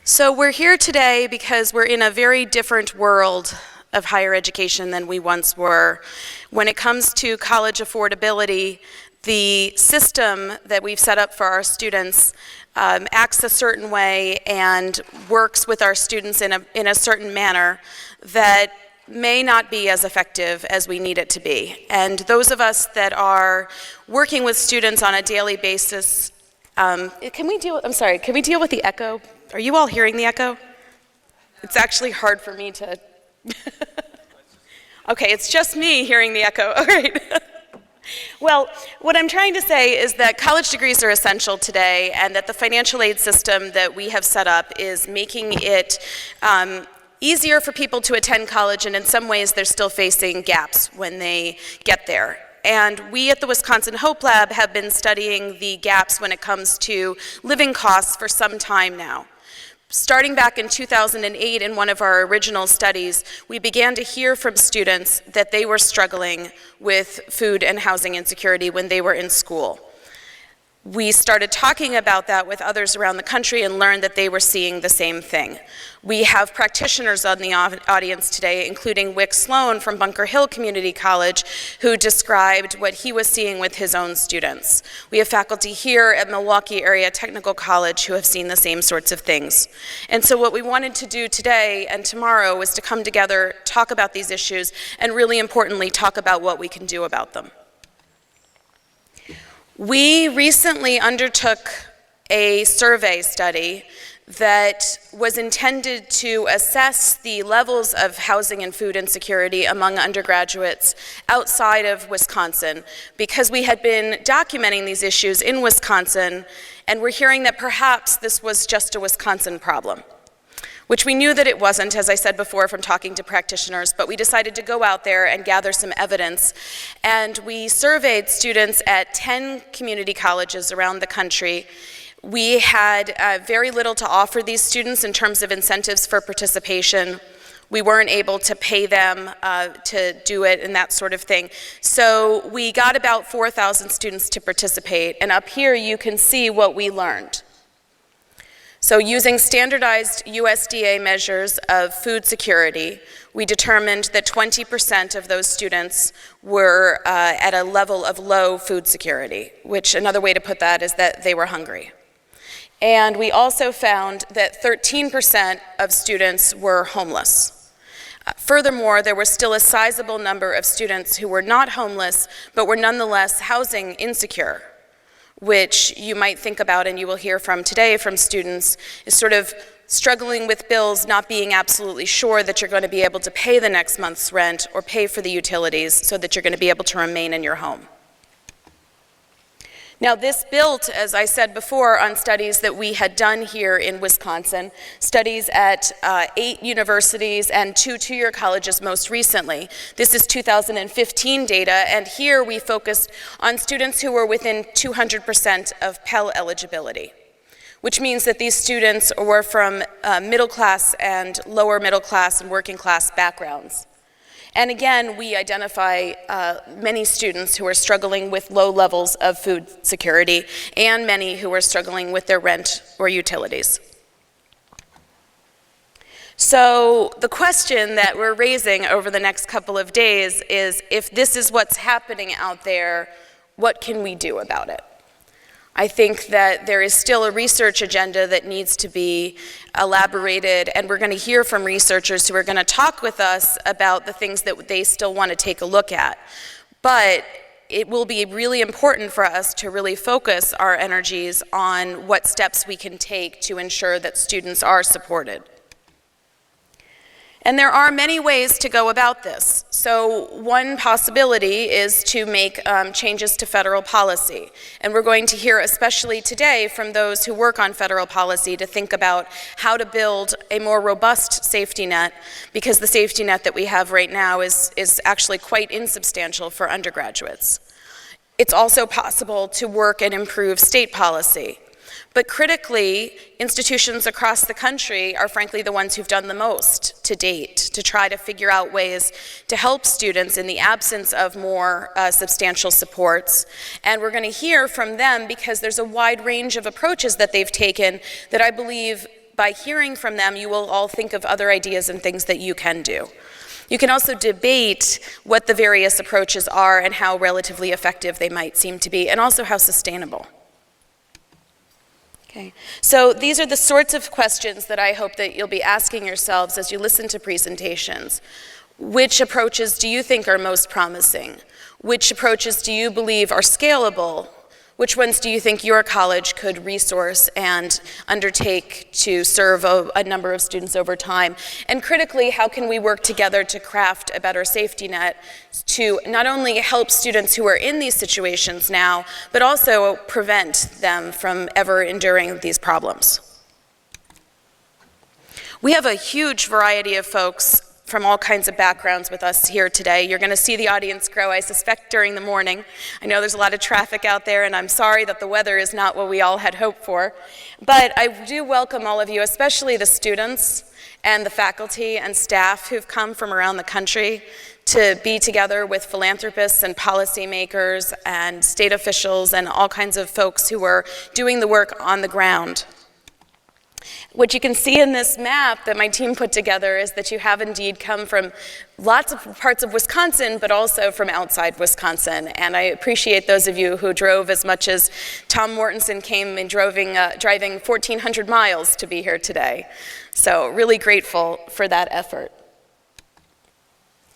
So we're here today because we're in a very different world of higher education than we once were. When it comes to college affordability, the system that we've set up for our students acts a certain way and works with our students in a certain manner that may not be as effective as we need it to be. And those of us that are working with students on a daily basis, can we deal with the echo? Are you all hearing the echo? It's actually hard for me to... Okay, it's just me hearing the echo, all right. Well, what I'm trying to say is that college degrees are essential today and that the financial aid system that we have set up is making it easier for people to attend college, and in some ways they're still facing gaps when they get there. And we at the Wisconsin Hope Lab have been studying the gaps when it comes to living costs for some time now. Starting back in 2008 in one of our original studies, we began to hear from students that they were struggling with food and housing insecurity when they were in school. We started talking about that with others around the country and learned that they were seeing the same thing. We have practitioners on the audience today, including Wick Sloan from Bunker Hill Community College, who described what he was seeing with his own students. We have faculty here at Milwaukee Area Technical College who have seen the same sorts of things. And so what we wanted to do today and tomorrow was to come together, talk about these issues, and really importantly, talk about what we can do about them. We recently undertook a survey study that was intended to assess the levels of housing and food insecurity among undergraduates outside of Wisconsin, because we had been documenting these issues in Wisconsin, and we're hearing that perhaps this was just a Wisconsin problem, which we knew that it wasn't, as I said before, from talking to practitioners, but we decided to go out there and gather some evidence. And we surveyed students at 10 community colleges around the country. We had very little to offer these students in terms of incentives for participation. We weren't able to pay them to do it and that sort of thing. So we got about 4,000 students to participate, and up here you can see what we learned. So using standardized USDA measures of food security, we determined that 20% of those students were at a level of low food security, which another way to put that is that they were hungry. And we also found that 13% of students were homeless. Furthermore, there was still a sizable number of students who were not homeless, but were nonetheless housing insecure, which you might think about and you will hear from today from students, is sort of struggling with bills, not being absolutely sure that you're going to be able to pay the next month's rent or pay for the utilities so that you're going to be able to remain in your home. Now, this built, as I said before, on studies that we had done here in Wisconsin, studies at 8 universities and 2 two-year colleges most recently. This is 2015 data, and here we focused on students who were within 200% of Pell eligibility, which means that these students were from middle class and lower middle class and working class backgrounds. And again, we identify many students who are struggling with low levels of food security and many who are struggling with their rent or utilities. So the question that we're raising over the next couple of days is, if this is what's happening out there, what can we do about it? I think that there is still a research agenda that needs to be elaborated, and we're going to hear from researchers who are going to talk with us about the things that they still want to take a look at. But it will be really important for us to really focus our energies on what steps we can take to ensure that students are supported. And there are many ways to go about this. So one possibility is to make changes to federal policy. And we're going to hear, especially today, from those who work on federal policy to think about how to build a more robust safety net, because the safety net that we have right now is actually quite insubstantial for undergraduates. It's also possible to work and improve state policy. But critically, institutions across the country are frankly the ones who've done the most to date to try to figure out ways to help students in the absence of more substantial supports. And we're going to hear from them because there's a wide range of approaches that they've taken that I believe by hearing from them, you will all think of other ideas and things that you can do. You can also debate what the various approaches are and how relatively effective they might seem to be, and also how sustainable. Okay. So these are the sorts of questions that I hope that you'll be asking yourselves as you listen to presentations. Which approaches do you think are most promising? Which approaches do you believe are scalable? Which ones do you think your college could resource and undertake to serve a number of students over time? And critically, how can we work together to craft a better safety net to not only help students who are in these situations now, but also prevent them from ever enduring these problems? We have a huge variety of folks from all kinds of backgrounds with us here today. You're going to see the audience grow, I suspect, during the morning. I know there's a lot of traffic out there, and I'm sorry that the weather is not what we all had hoped for. But I do welcome all of you, especially the students and the faculty and staff who've come from around the country to be together with philanthropists and policymakers and state officials and all kinds of folks who are doing the work on the ground. What you can see in this map that my team put together is that you have indeed come from lots of parts of Wisconsin, but also from outside Wisconsin. And I appreciate those of you who drove as much as Tom Mortensen came and driving 1,400 miles to be here today. So really grateful for that effort.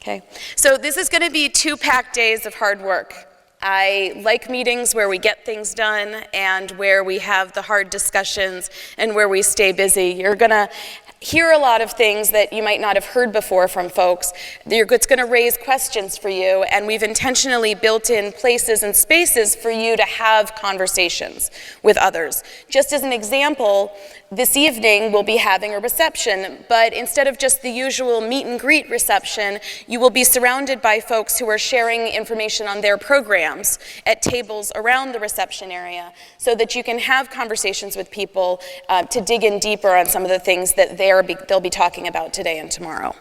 Okay, so this is going to be 2 packed days of hard work. I like meetings where we get things done and where we have the hard discussions and where we stay busy. You're going to hear a lot of things that you might not have heard before from folks. It's going to raise questions for you, and we've intentionally built in places and spaces for you to have conversations with others. Just as an example, this evening we'll be having a reception, but instead of just the usual meet and greet reception, you will be surrounded by folks who are sharing information on their programs at tables around the reception area so that you can have conversations with people to dig in deeper on some of the things that they'll be talking about today and tomorrow.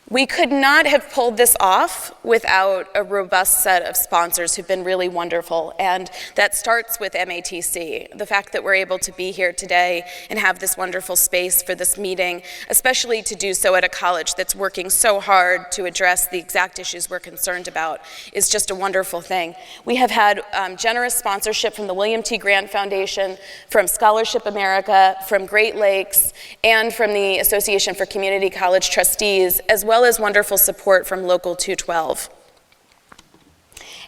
We could not have pulled this off without a robust set of sponsors who've been really wonderful, and that starts with MATC. The fact that we're able to be here today and have this wonderful space for this meeting, especially to do so at a college that's working so hard to address the exact issues we're concerned about, is just a wonderful thing. We have had generous sponsorship from the William T. Grant Foundation, from Scholarship America, from Great Lakes, and from the Association for Community College Trustees, as well as wonderful support from Local 212.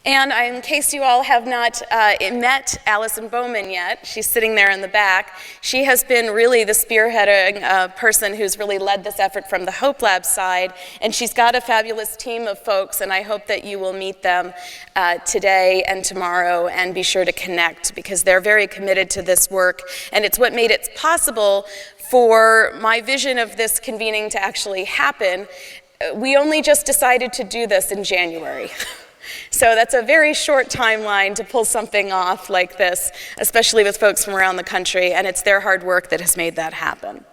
And in case you all have not met Allison Bowman yet, she's sitting there in the back. She has been really the spearheading person who's really led this effort from the Hope Lab side, and she's got a fabulous team of folks, and I hope that you will meet them today and tomorrow and be sure to connect, because they're very committed to this work, and it's what made it possible for my vision of this convening to actually happen. We only just decided to do this in January. So that's a very short timeline to pull something off like this, especially with folks from around the country, and it's their hard work that has made that happen.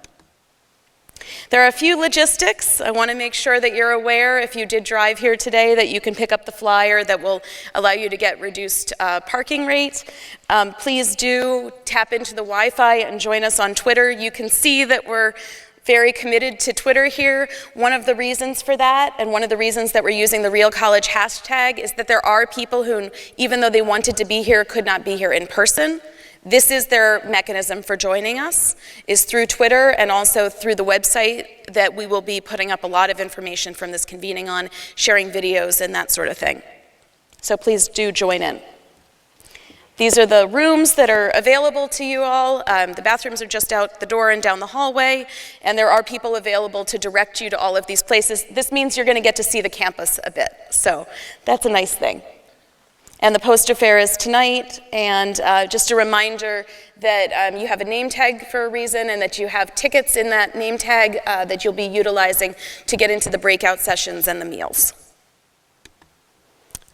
There are a few logistics. I want to make sure that you're aware, if you did drive here today, that you can pick up the flyer that will allow you to get reduced parking rate. Please do tap into the Wi-Fi and join us on Twitter. You can see that we're very committed to Twitter here. One of the reasons for that, and one of the reasons that we're using the Real College hashtag, is that there are people who, even though they wanted to be here, could not be here in person. This is their mechanism for joining us, is through Twitter and also through the website that we will be putting up a lot of information from this convening on, sharing videos and that sort of thing. So please do join in. These are the rooms that are available to you all. The bathrooms are just out the door and down the hallway, and there are people available to direct you to all of these places. This means you're going to get to see the campus a bit, so that's a nice thing. And the poster fair is tonight, and just a reminder that you have a name tag for a reason, and that you have tickets in that name tag that you'll be utilizing to get into the breakout sessions and the meals.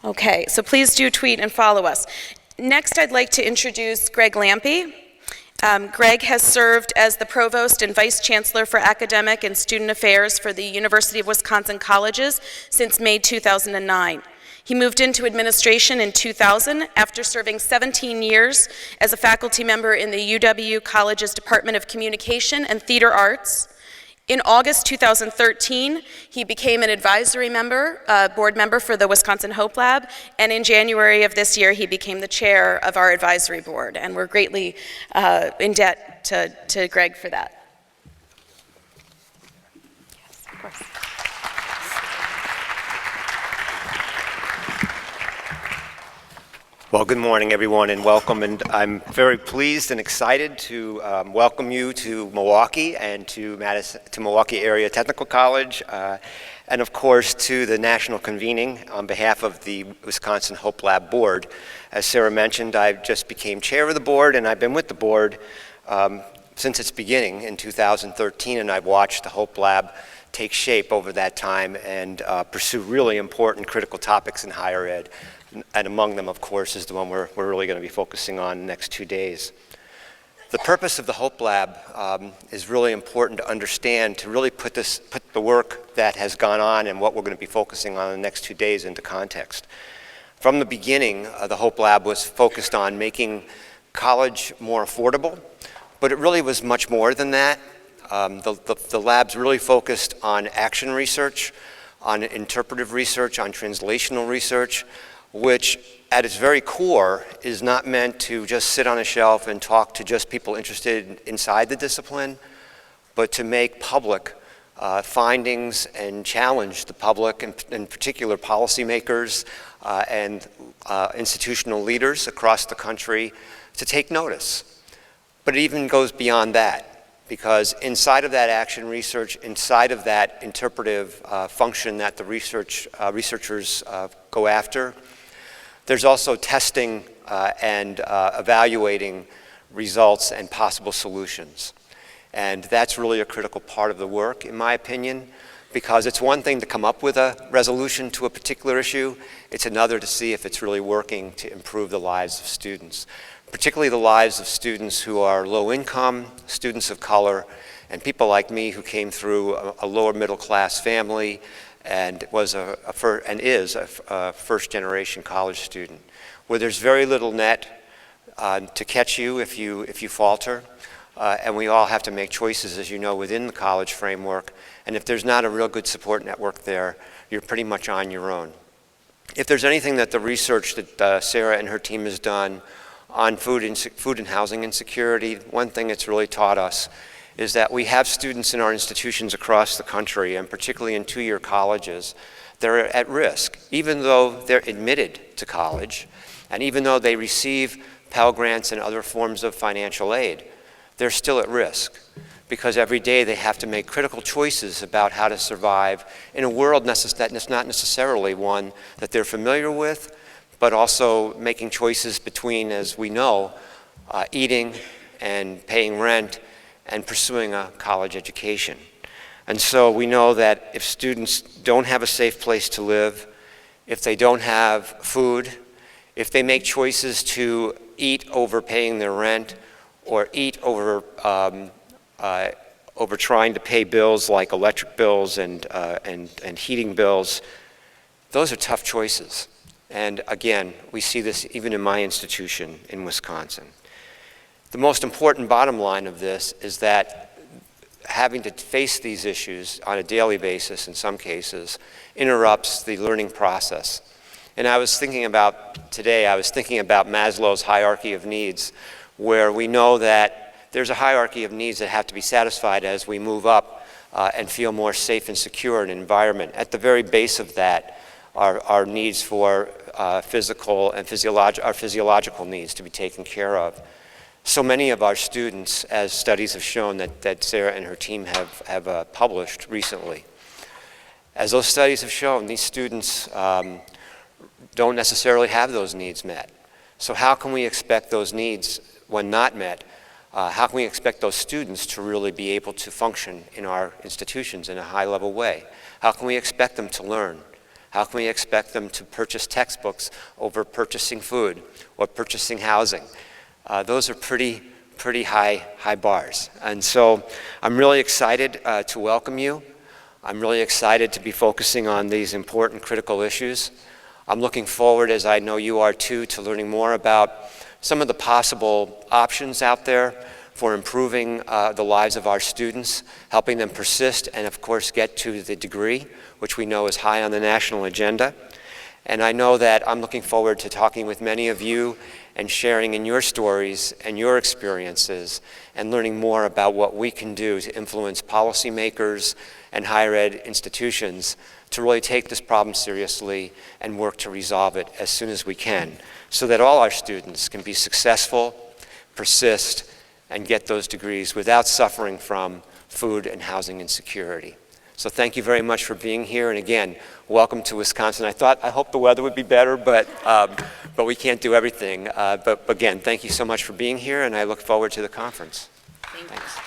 Okay, so please do tweet and follow us. Next, I'd like to introduce Greg Lampe. Greg has served as the Provost and Vice Chancellor for Academic and Student Affairs for the University of Wisconsin Colleges since May 2009. He moved into administration in 2000 after serving 17 years as a faculty member in the UW College's Department of Communication and Theater Arts. In August 2013, he became an advisory member, board member for the Wisconsin Hope Lab, and in January of this year, he became the chair of our advisory board, and we're greatly in debt to Greg for that. Yes, of course. Well, good morning, everyone, and welcome. And I'm very pleased and excited to welcome you to Milwaukee and to Milwaukee Area Technical College, and of course to the national convening on behalf of the Wisconsin Hope Lab Board. As Sara mentioned, I just became chair of the board, and I've been with the board since its beginning in 2013, and I've watched the Hope Lab take shape over that time and pursue really important critical topics in higher ed. And among them, of course, is the one we're really going to be focusing on the next 2 days. The purpose of the Hope Lab is really important to understand, to really put the work that has gone on and what we're going to be focusing on the next 2 days into context. From the beginning, the Hope Lab was focused on making college more affordable, but it really was much more than that. The lab's really focused on action research, on interpretive research, on translational research, which at its very core is not meant to just sit on a shelf and talk to just people interested inside the discipline, but to make public findings and challenge the public, and in particular policymakers and institutional leaders across the country to take notice. But it even goes beyond that, because inside of that action research, inside of that interpretive function that the researchers go after, there's also testing and evaluating results and possible solutions. And that's really a critical part of the work, in my opinion, because it's one thing to come up with a resolution to a particular issue, it's another to see if it's really working to improve the lives of students, particularly the lives of students who are low income, students of color, and people like me who came through a lower middle class family and is a first-generation college student, where there's very little net to catch you if you falter, and we all have to make choices, as you know, within the college framework. And if there's not a real good support network there, you're pretty much on your own. If there's anything that the research that Sara and her team has done on food and housing insecurity, one thing it's really taught us is that we have students in our institutions across the country, and particularly in two-year colleges, that are at risk. Even though they're admitted to college, and even though they receive Pell Grants and other forms of financial aid, they're still at risk, because every day they have to make critical choices about how to survive in a world that's not necessarily one that they're familiar with, but also making choices between, as we know, eating and paying rent and pursuing a college education. And so we know that if students don't have a safe place to live, if they don't have food, if they make choices to eat over paying their rent, or eat over trying to pay bills like electric bills and heating bills, those are tough choices. And again, we see this even in my institution in Wisconsin. The most important bottom line of this is that having to face these issues on a daily basis, in some cases, interrupts the learning process. And I was thinking about Maslow's hierarchy of needs, where we know that there's a hierarchy of needs that have to be satisfied as we move up and feel more safe and secure in an environment. At the very base of that are our needs for physical and physiological needs to be taken care of. So many of our students, as studies have shown that Sara and her team have published recently, as those studies have shown, these students don't necessarily have those needs met. So how can we expect those needs, when not met, how can we expect those students to really be able to function in our institutions in a high-level way? How can we expect them to learn? How can we expect them to purchase textbooks over purchasing food or purchasing housing? Those are pretty high bars. And so I'm really excited to welcome you. I'm really excited to be focusing on these important critical issues. I'm looking forward, as I know you are too, to learning more about some of the possible options out there for improving the lives of our students, helping them persist and of course get to the degree, which we know is high on the national agenda. And I know that I'm looking forward to talking with many of you and sharing in your stories and your experiences and learning more about what we can do to influence policymakers and higher ed institutions to really take this problem seriously and work to resolve it as soon as we can, so that all our students can be successful, persist, and get those degrees without suffering from food and housing insecurity. So thank you very much for being here, and again, welcome to Wisconsin. I hope the weather would be better, but we can't do everything. But again, thank you so much for being here, and I look forward to the conference. Thanks.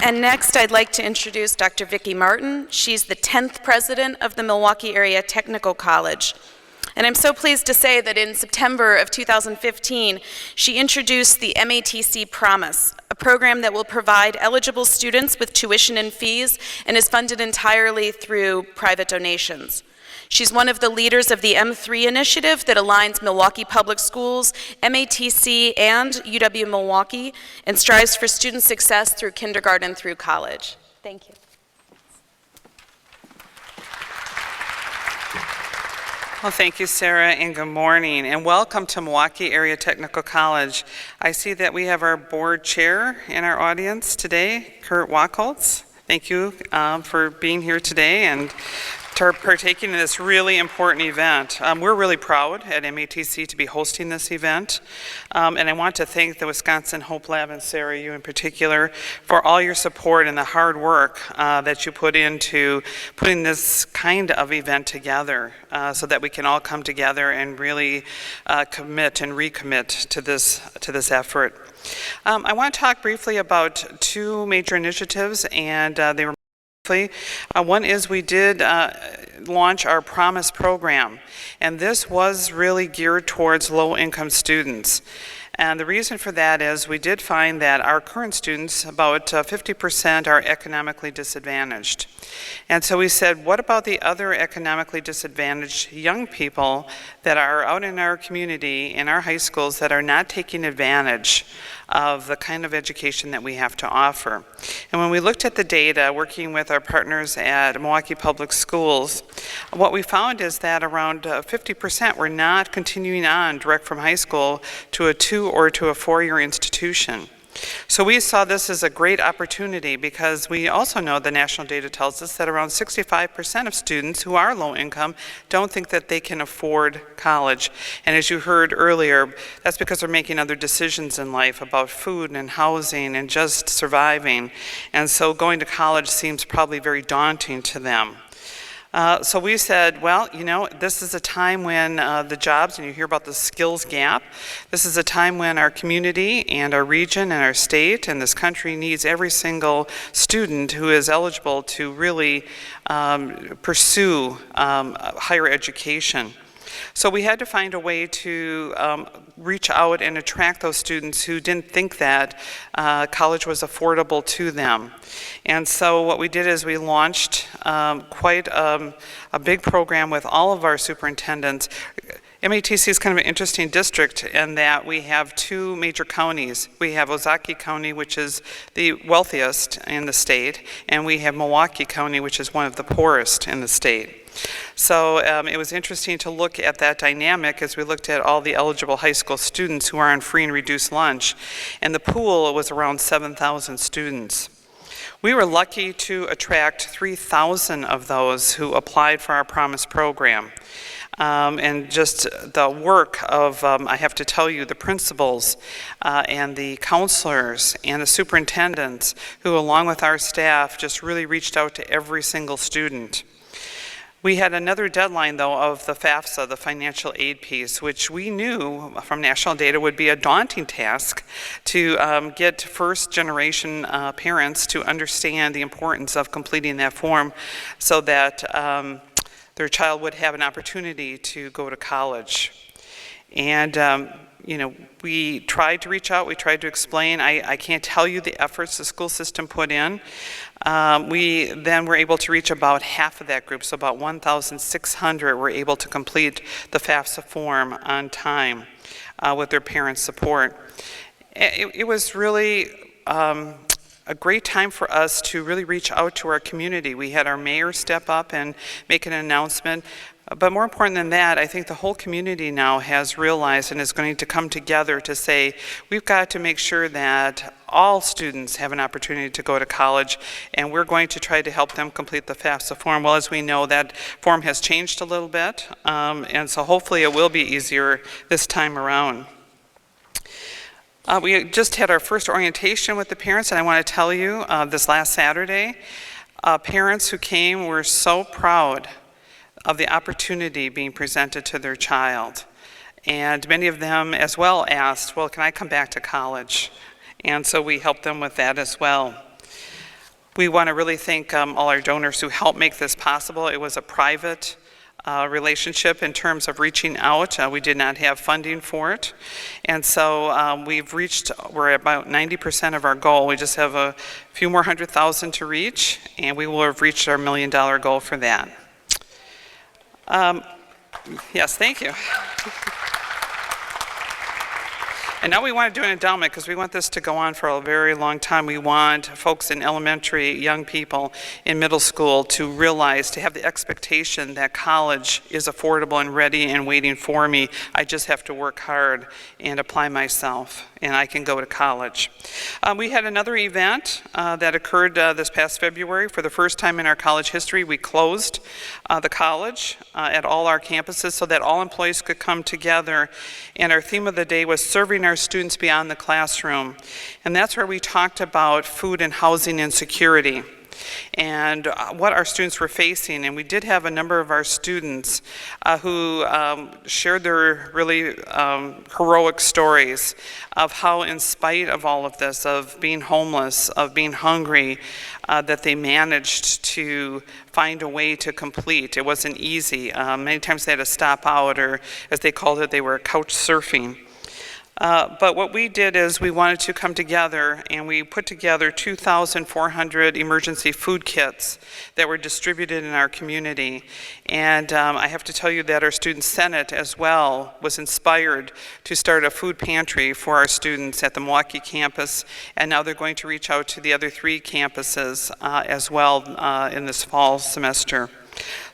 And next, I'd like to introduce Dr. Vicki Martin. She's the 10th president of the Milwaukee Area Technical College. And I'm so pleased to say that in September of 2015, she introduced the MATC Promise, a program that will provide eligible students with tuition and fees and is funded entirely through private donations. She's one of the leaders of the M3 initiative that aligns Milwaukee Public Schools, MATC, and UW-Milwaukee, and strives for student success through kindergarten through college. Thank you. Well, thank you, Sara, and good morning, and welcome to Milwaukee Area Technical College. I see that we have our board chair in our audience today, Kurt Wachholz. Thank you for being here today and partaking in this really important event. We're really proud at MATC to be hosting this event, and I want to thank the Wisconsin Hope Lab and Sara, you in particular, for all your support and the hard work that you put into putting this kind of event together so that we can all come together and really commit and recommit to this effort. I want to talk briefly about two major initiatives, and they were one is we did launch our Promise program, and this was really geared towards low-income students. And the reason for that is we did find that our current students, about 50%, are economically disadvantaged. And so we said, what about the other economically disadvantaged young people that are out in our community, in our high schools, that are not taking advantage of the kind of education that we have to offer? And when we looked at the data, working with our partners at Milwaukee Public Schools, what we found is that around 50% were not continuing on direct from high school to a 2 or to a 4-year institution. So we saw this as a great opportunity because we also know the national data tells us that around 65% of students who are low income don't think that they can afford college. And as you heard earlier, that's because they're making other decisions in life about food and housing and just surviving. And so going to college seems probably very daunting to them. So we said, well, you know, this is a time when the jobs, and you hear about the skills gap, this is a time when our community and our region and our state and this country needs every single student who is eligible to really pursue higher education. So we had to find a way to reach out and attract those students who didn't think that college was affordable to them. And so what we did is we launched quite a big program with all of our superintendents. MATC is kind of an interesting district in that we have two major counties. We have Ozaukee County, which is the wealthiest in the state, and we have Milwaukee County, which is one of the poorest in the state. So it was interesting to look at that dynamic as we looked at all the eligible high school students who are on free and reduced lunch, and the pool was around 7,000 students. We were lucky to attract 3,000 of those who applied for our Promise program. And just the work of, I have to tell you, the principals and the counselors and the superintendents who, along with our staff, just really reached out to every single student. We had another deadline, though, of the FAFSA, the financial aid piece, which we knew from national data would be a daunting task to get first-generation parents to understand the importance of completing that form so that their child would have an opportunity to go to college. And we tried to reach out, we tried to explain. I can't tell you the efforts the school system put in. We then were able to reach about half of that group, so about 1,600 were able to complete the FAFSA form on time with their parents' support. It was really a great time for us to really reach out to our community. We had our mayor step up and make an announcement. But more important than that, I think the whole community now has realized and is going to come together to say, we've got to make sure that all students have an opportunity to go to college, and we're going to try to help them complete the FAFSA form. Well, as we know, that form has changed a little bit, and so hopefully it will be easier this time around. We just had our first orientation with the parents, and I want to tell you, this last Saturday, parents who came were so proud of the opportunity being presented to their child. And many of them as well asked, well, can I come back to college? And so we helped them with that as well. We want to really thank all our donors who helped make this possible. It was a private relationship in terms of reaching out. We did not have funding for it. And so we're at about 90% of our goal. We just have a few more 100,000 to reach, and we will have reached our $1 million goal for that. Yes, thank you. And now we want to do an endowment because we want this to go on for a very long time. We want folks in elementary, young people in middle school to realize, to have the expectation that college is affordable and ready and waiting for me. I just have to work hard and apply myself, and I can go to college. We had another event that occurred this past February. For the first time in our college history, we closed the college at all our campuses so that all employees could come together. And our theme of the day was serving our students beyond the classroom. And that's where we talked about food and housing insecurity and what our students were facing. And we did have a number of our students who shared their really heroic stories of how, in spite of all of this, of being homeless, of being hungry, that they managed to find a way to complete. It wasn't easy. Many times they had to stop out, or as they called it, they were couch surfing. But what we did is we wanted to come together, and we put together 2,400 emergency food kits that were distributed in our community. And I have to tell you that our Student Senate as well was inspired to start a food pantry for our students at the Milwaukee campus, and now they're going to reach out to the other 3 campuses as well in this fall semester.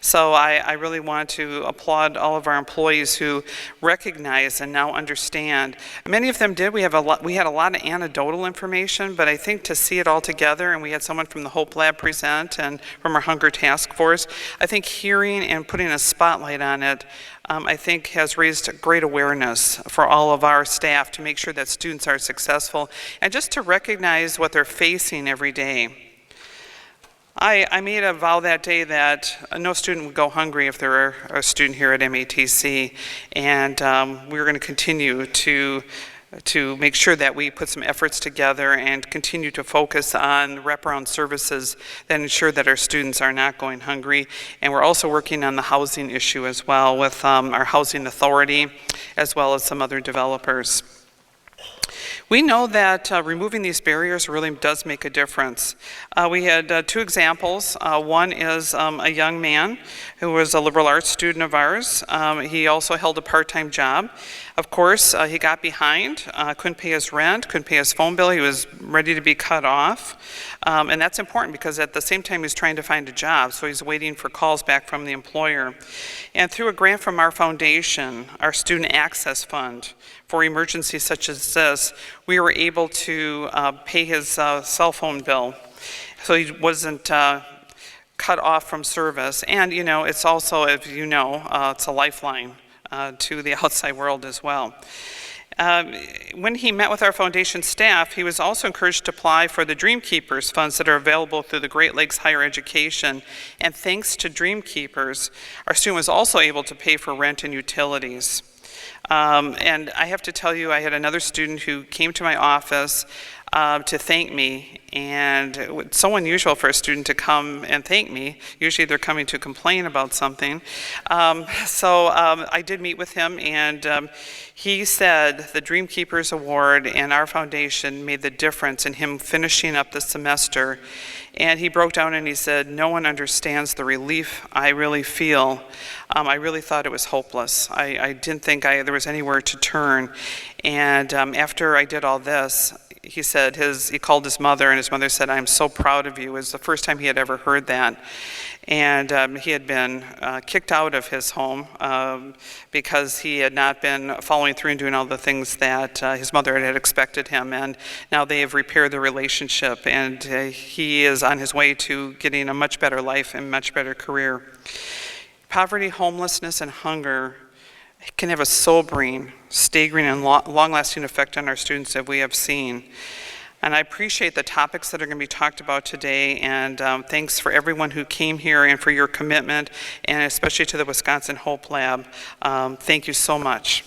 So I really want to applaud all of our employees who recognize and now understand. Many of them did. We had a lot of anecdotal information, but I think to see it all together, and we had someone from the Hope Lab present and from our Hunger Task Force, I think hearing and putting a spotlight on it, I think has raised great awareness for all of our staff to make sure that students are successful and just to recognize what they're facing every day. I made a vow that day that no student would go hungry if they're a student here at MATC, and we're going to continue to make sure that we put some efforts together and continue to focus on wraparound services that ensure that our students are not going hungry. And we're also working on the housing issue as well with our housing authority as well as some other developers. We know that removing these barriers really does make a difference. We had 2 examples. One is a young man who was a liberal arts student of ours. He also held a part-time job. Of course, he got behind, couldn't pay his rent, couldn't pay his phone bill. He was ready to be cut off. And that's important because at the same time he's trying to find a job, so he's waiting for calls back from the employer. And through a grant from our foundation, our Student Access Fund, for emergencies such as this, we were able to pay his cell phone bill so he wasn't cut off from service. And it's also, as you know, it's a lifeline to the outside world as well. When he met with our foundation staff, he was also encouraged to apply for the Dream Keepers funds that are available through the Great Lakes Higher Education. And thanks to Dream Keepers, our student was also able to pay for rent and utilities. And I have to tell you, I had another student who came to my office to thank me, and it's so unusual for a student to come and thank me. Usually they're coming to complain about something. So I did meet with him, and he said the Dream Keepers Award and our foundation made the difference in him finishing up the semester. And he broke down and he said, "No one understands the relief I really feel. I really thought it was hopeless. I didn't think there was anywhere to turn. And after I did all this," he said, he called his mother, and his mother said, "I'm so proud of you." It was the first time he had ever heard that. And he had been kicked out of his home because he had not been following through and doing all the things that his mother had expected him. And now they have repaired the relationship, and he is on his way to getting a much better life and much better career. Poverty, homelessness, and hunger can have a sobering, staggering, and long-lasting effect on our students, as we have seen. And I appreciate the topics that are going to be talked about today, and thanks for everyone who came here and for your commitment, and especially to the Wisconsin Hope Lab. Thank you so much.